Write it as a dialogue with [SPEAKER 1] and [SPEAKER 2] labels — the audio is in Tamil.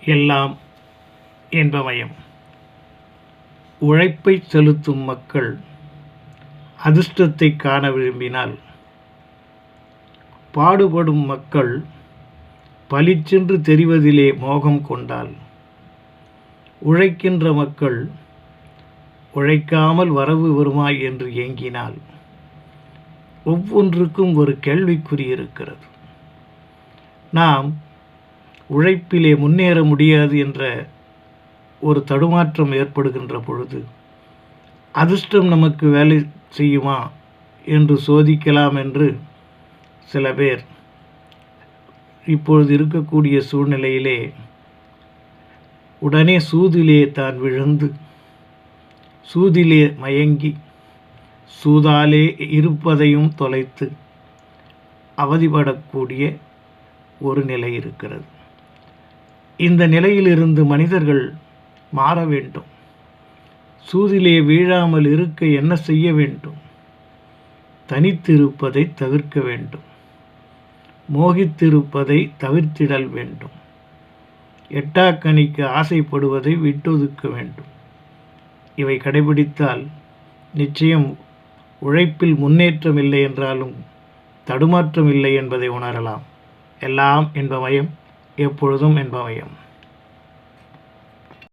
[SPEAKER 1] எல்லாம் என்பமயம். உழைப்பை செலுத்தும் மக்கள் அதிர்ஷ்டத்தை காண விரும்பினால், பாடுபடும் மக்கள் பளிச்சென்று தெரிவதிலே மோகம் கொண்டால், உழைக்கின்ற மக்கள் உழைக்காமல் வரவு வருமா என்று ஏங்கினால், ஒவ்வொன்றுக்கும் ஒரு கேள்விக்குறி இருக்கிறது. நாம் உழைப்பிலே முன்னேற முடியாது என்ற ஒரு தடுமாற்றம் ஏற்படுகின்ற பொழுது, அதிர்ஷ்டம் நமக்கு வேலை செய்யுமா என்று சோதிக்கலாம் என்று சில பேர் இப்பொழுது இருக்கக்கூடிய சூழ்நிலையிலே உடனே சூதிலே தான் விழுந்து, சூதிலே மயங்கி, சூதாலே இருப்பதையும் தொலைத்து அவதிப்படக்கூடிய ஒரு நிலை இருக்கிறது. இந்த நிலையிலிருந்து மனிதர்கள் மாற வேண்டும். சூதிலே வீழாமல் இருக்க என்ன செய்ய வேண்டும்? தனித்திருப்பதை தவிர்க்க வேண்டும். மோகித்திருப்பதை தவிர்த்திடல் வேண்டும். எட்டாக்கனிக்கு ஆசைப்படுவதை விட்டொதுக்க வேண்டும். இவை கடைபிடித்தால் நிச்சயம் உழைப்பில் முன்னேற்றம் இல்லை என்றாலும் தடுமாற்றம் இல்லை என்பதை உணரலாம். எல்லாம் என்பமயம், எப்பொழுதும் என்பமயம்.